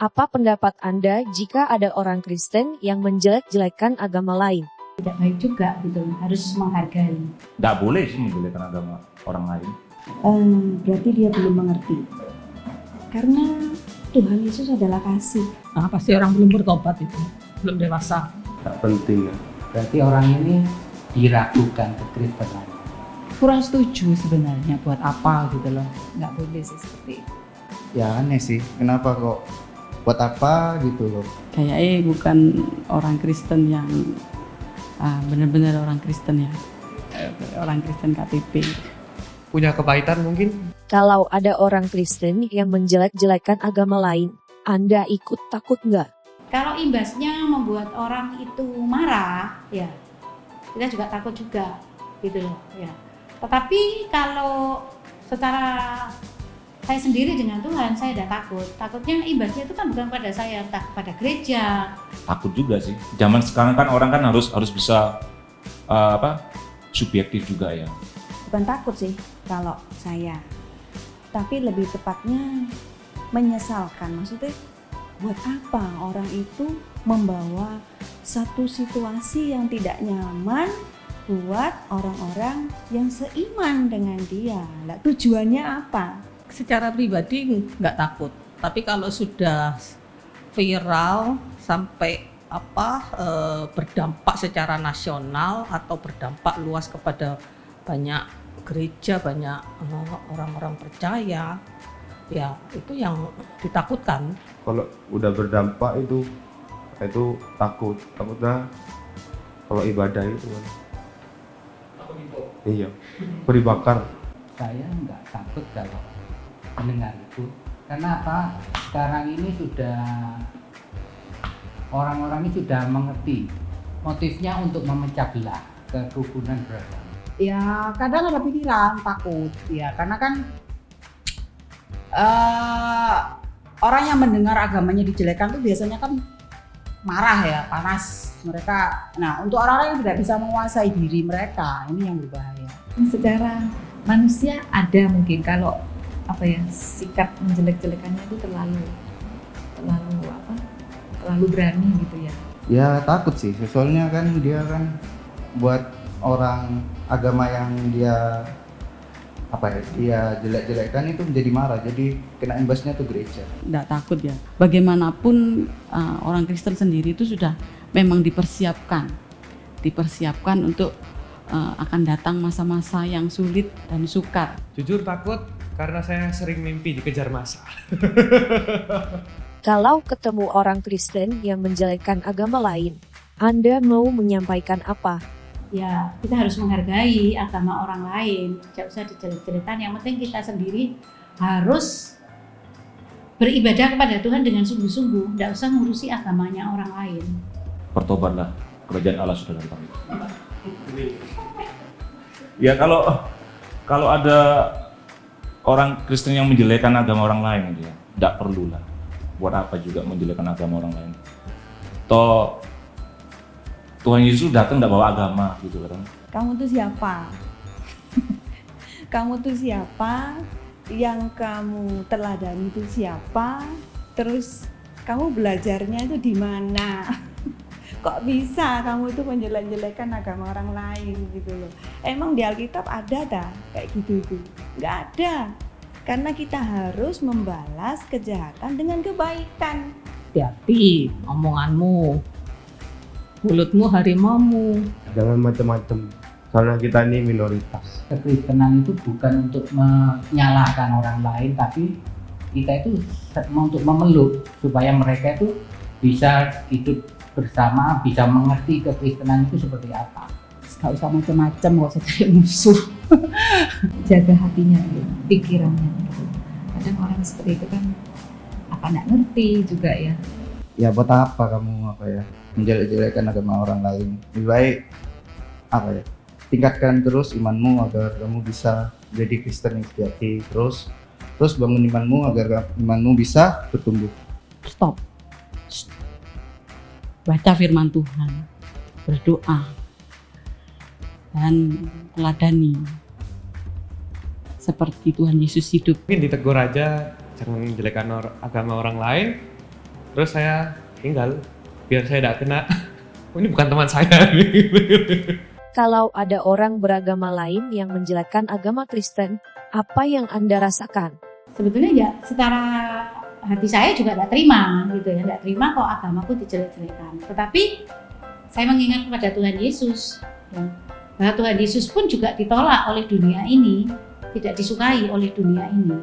Apa pendapat Anda jika ada orang Kristen yang menjelek-jelekan agama lain? Tidak baik juga gitu, harus menghargai. Nggak boleh sih menjelekkan agama orang lain. Berarti dia belum mengerti. Karena Tuhan Yesus adalah kasih. Pasti orang belum bertobat itu, belum dewasa. Tak penting ya. Berarti orang ini diragukan kekristenan. Kurang setuju sebenarnya, buat apa gitu loh, nggak boleh sih seperti itu. Ya aneh sih, kenapa kok buat apa gitu loh. Kayaknya bukan orang Kristen yang benar-benar orang Kristen ya, orang Kristen KTP. Punya kepahitan mungkin. Kalau ada orang Kristen yang menjelek-jelekan agama lain, Anda ikut takut nggak? Kalau imbasnya membuat orang itu marah, ya kita juga takut juga, gitu loh. Ya. Tetapi kalau secara saya sendiri dengan Tuhan, saya udah takut. Takutnya imbasnya itu kan bukan pada saya, entah kepada gereja. Takut juga sih. Zaman sekarang kan orang kan harus bisa subjektif juga ya. Bukan takut sih kalau saya, tapi lebih tepatnya menyesalkan. Maksudnya buat apa orang itu membawa satu situasi yang tidak nyaman buat orang-orang yang seiman dengan dia. Lah, tujuannya apa? Secara pribadi nggak takut, tapi kalau sudah viral sampai berdampak secara nasional atau berdampak luas kepada banyak gereja, banyak orang-orang percaya, ya itu yang ditakutkan. Kalau udah berdampak itu takutnya kalau ibadah itu kan. Iya, dibakar. Saya nggak takut kalau mendengar itu. Karena apa? Sekarang ini orang-orang ini sudah mengerti motifnya untuk memecah belah kerukunan beragama. Ya kadang ada pikiran takut, ya karena kan orang yang mendengar agamanya dijelekan tuh biasanya kan marah ya, panas mereka. Nah, untuk orang-orang yang tidak bisa menguasai diri mereka, ini yang berbahaya. Secara manusia ada mungkin kalau sikap menjelek-jelekannya itu terlalu berani gitu ya. Ya takut sih, soalnya kan dia kan buat orang agama yang dia jelek-jelekan itu menjadi marah, jadi kena imbasnya tuh gereja. Nggak takut ya. Bagaimanapun orang Kristen sendiri itu sudah memang dipersiapkan untuk akan datang masa-masa yang sulit dan sukar. Jujur takut karena saya sering mimpi dikejar massa. Kalau ketemu orang Kristen yang menjelekkan agama lain, Anda mau menyampaikan apa? Ya kita harus menghargai agama orang lain, tidak usah dijelek-jelekan. Yang penting kita sendiri harus beribadah kepada Tuhan dengan sungguh-sungguh, tidak usah ngurusi agamanya orang lain. Bertobatlah, kerajaan Allah sudah datang. Ya kalau ada orang Kristen yang menjelekkan agama orang lain, dia tidak perlulah. Buat apa juga menjelekkan agama orang lain? Toh Tuhan Yesus datang tidak bawa agama gitu kan. Kamu tuh siapa? Kamu tuh siapa? Yang kamu teladani itu siapa? Terus kamu belajarnya itu di mana? Kok bisa kamu itu menjelek-jelekan agama orang lain gitu loh? Emang di Alkitab ada dah kayak gitu tuh? Nggak ada. Karena kita harus membalas kejahatan dengan kebaikan. Hati-hati omonganmu, mulutmu harimaumu. Jangan macam-macam. Soalnya kita ini minoritas. Kekristenan itu bukan untuk menyalahkan orang lain, tapi kita itu untuk memeluk supaya mereka itu bisa hidup bersama, bisa mengerti kekristenan itu seperti apa. Nggak usah macam-macam, nggak usah cari musuh. Jaga hatinya, pikirannya. Kadang orang seperti itu kan nggak ngerti juga ya. Ya buat apa kamu menjelek-jelekan agama orang lain? Lebih baik tingkatkan terus imanmu agar kamu bisa jadi Kristen yang sejati. Terus bangun imanmu agar imanmu bisa bertumbuh. Stop. Baca firman Tuhan, berdoa, dan teladani seperti Tuhan Yesus hidup. Mungkin ditegur aja, jangan menjelekkan agama orang lain. terus saya tinggal biar saya tidak kena. Oh, ini bukan teman saya. Kalau ada orang beragama lain yang menjelekkan agama Kristen, apa yang Anda rasakan? Sebetulnya ya secara hati saya juga tidak terima gitu ya, tidak terima kok agamaku dijelek-jelekan. Tetapi saya mengingat kepada Tuhan Yesus, ya, bahwa Tuhan Yesus pun juga ditolak oleh dunia ini, tidak disukai oleh dunia ini.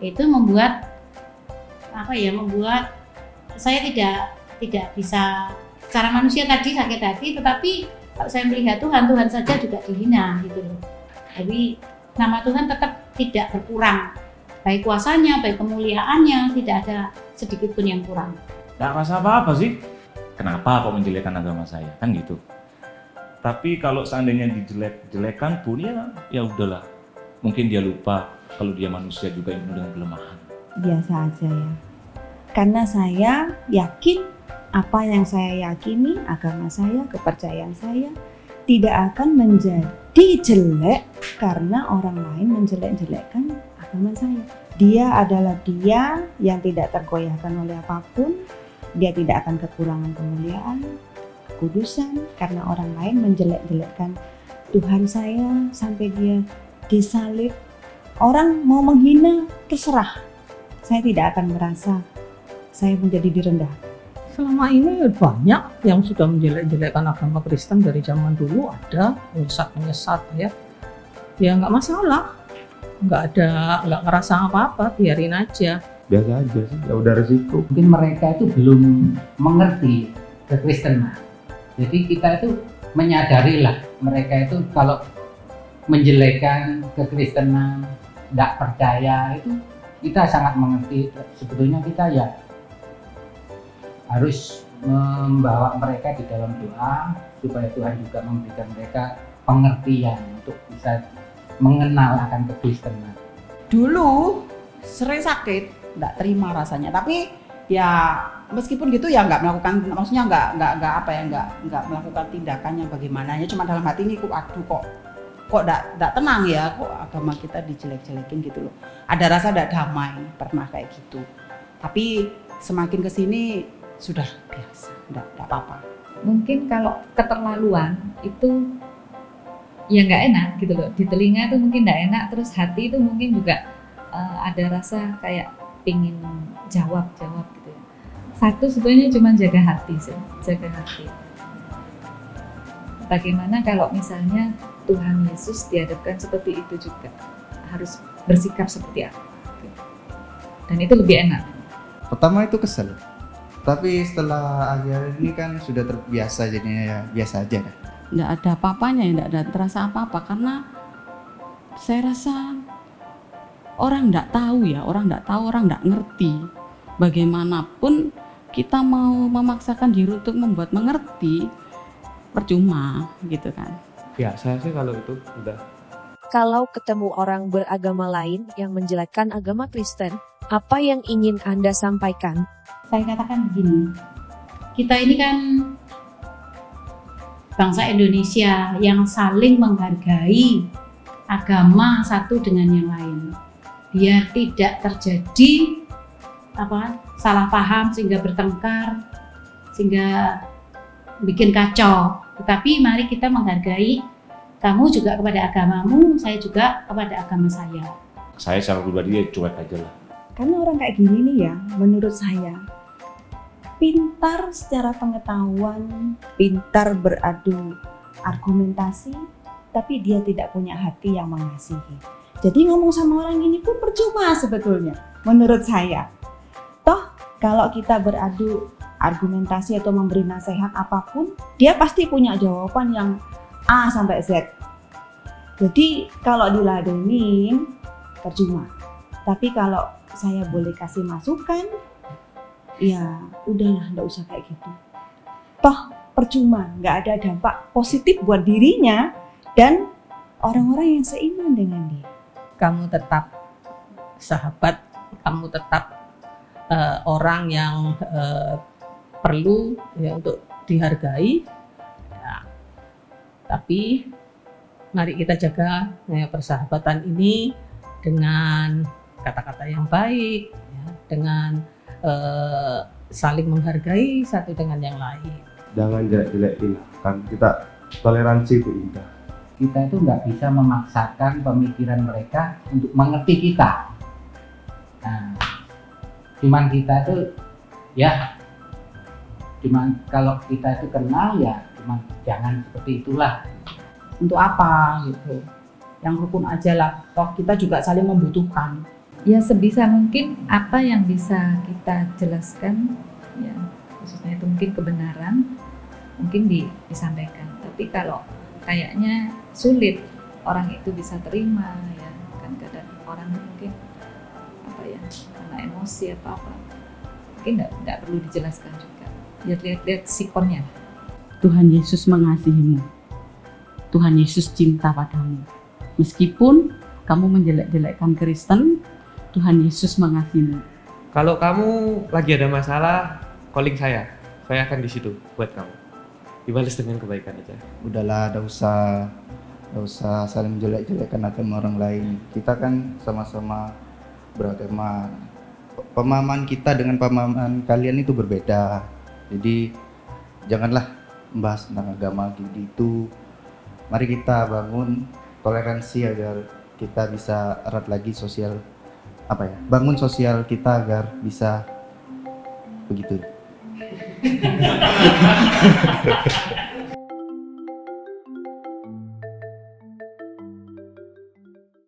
Itu membuat membuat saya tidak bisa secara manusia tadi sakit hati, tetapi kalau saya melihat Tuhan saja juga dihina gitu loh. Jadi nama Tuhan tetap tidak berkurang, baik kuasanya, baik kemuliaannya, tidak ada sedikit pun yang kurang. Nggak rasa apa-apa sih. Kenapa kok menjelekkan agama saya? Kan gitu. Tapi kalau seandainya dijelek-jelekan pun ya udahlah. Mungkin dia lupa kalau dia manusia juga yang penuh dengan kelemahan. Biasa aja ya. Karena saya yakin apa yang saya yakini, agama saya, kepercayaan saya tidak akan menjadi jelek karena orang lain menjelek-jelekkan agama saya. Dia adalah dia yang tidak tergoyahkan oleh apapun. Dia tidak akan kekurangan kemuliaan, kekudusan karena orang lain menjelek-jelekkan Tuhan saya sampai dia disalib. Orang mau menghina, terserah. Saya tidak akan merasa saya menjadi direndahkan. Selama ini banyak yang sudah menjelek-jelekkan agama Kristen dari zaman dulu, ada menyesat ya. Ya nggak masalah, nggak ngerasa apa-apa, biarin aja. Biasa aja sih, ya udah resiko. Mungkin mereka itu belum mengerti kekristenan. Jadi kita itu menyadarilah mereka itu kalau menjelekkan kekristenan, tidak percaya, itu kita sangat mengerti. Sebetulnya kita ya harus membawa mereka di dalam doa supaya Tuhan juga memberikan mereka pengertian untuk bisa mengenal akan kekristenan. Dulu sering sakit, nggak terima rasanya, tapi ya meskipun gitu ya nggak melakukan, maksudnya nggak melakukan tindakannya bagaimananya, cuma dalam hati ini kok nggak tenang ya, kok agama kita dijelek-jelekin gitu loh, ada rasa nggak damai, pernah kayak gitu. Tapi semakin kesini sudah biasa, nggak apa-apa. Mungkin kalau keterlaluan itu ya nggak enak gitu loh, di telinga itu mungkin nggak enak, terus hati itu mungkin juga ada rasa kayak pingin jawab gitu ya. Satu sebetulnya cuma jaga hati sih, jaga hati. Bagaimana kalau misalnya Tuhan Yesus dihadapkan seperti itu juga, harus bersikap seperti apa? Dan itu lebih enak. Pertama itu kesel, tapi setelah akhir ini kan sudah terbiasa, jadinya ya biasa aja dah. Nggak ada apa-apanya, nggak ada terasa apa-apa, karena saya rasa orang nggak tahu, orang nggak ngerti. Bagaimanapun kita mau memaksakan diri untuk membuat mengerti, percuma gitu kan. Ya saya sih kalau itu udah. Kalau ketemu orang beragama lain yang menjelekkan agama Kristen, apa yang ingin Anda sampaikan? Saya katakan begini, kita ini kan bangsa Indonesia yang saling menghargai agama satu dengan yang lain, biar tidak terjadi salah paham sehingga bertengkar, sehingga bikin kacau. Tetapi mari kita menghargai, kamu juga kepada agamamu, saya juga kepada agama saya. Saya secara pribadi ya cuek aja lah. Karena orang kayak gini nih ya, menurut saya pintar secara pengetahuan, pintar beradu argumentasi, tapi dia tidak punya hati yang mengasihi. Jadi ngomong sama orang ini pun percuma sebetulnya, menurut saya. Toh kalau kita beradu argumentasi atau memberi nasihat apapun, dia pasti punya jawaban yang A sampai Z. Jadi kalau diladenin percuma. Tapi kalau saya boleh kasih masukan, ya udahlah, nggak usah kayak gitu. Toh percuma, nggak ada dampak positif buat dirinya dan orang-orang yang seiman dengan dia. Kamu tetap sahabat, kamu tetap orang yang perlu ya untuk dihargai. Ya. Tapi mari kita jaga ya, persahabatan ini dengan kata-kata yang baik, ya, dengan saling menghargai satu dengan yang lain. Jangan jelek-jelekin, kan kita toleransi itu indah. Kita itu nggak bisa memaksakan pemikiran mereka untuk mengerti kita. Nah, cuman kita itu ya, cuman kalau kita itu kenal ya, cuman jangan seperti itulah. Untuk apa gitu? Yang rukun aja lah. Toh kita juga saling membutuhkan. Ya sebisa mungkin apa yang bisa kita jelaskan, ya khususnya itu mungkin kebenaran, mungkin disampaikan. Tapi kalau kayaknya sulit orang itu bisa terima, ya kan kadang orang mungkin apa ya, karena emosi atau apa, mungkin nggak perlu dijelaskan juga. Lihat sikonnya. Tuhan Yesus mengasihimu. Tuhan Yesus cinta padamu. Meskipun kamu menjelek-jelekkan Kristen, Tuhan Yesus mengasihimu. Kalau kamu lagi ada masalah, calling saya akan di situ buat kamu. Dibalas dengan kebaikan aja. Udahlah, gak usah saling menjelek-jelekkan agama orang lain. Kita kan sama-sama beragama. Pemahaman kita dengan pemahaman kalian itu berbeda. Jadi janganlah membahas tentang agama gitu. Mari kita bangun toleransi agar kita bisa erat lagi sosial, bangun sosial kita agar bisa begitu.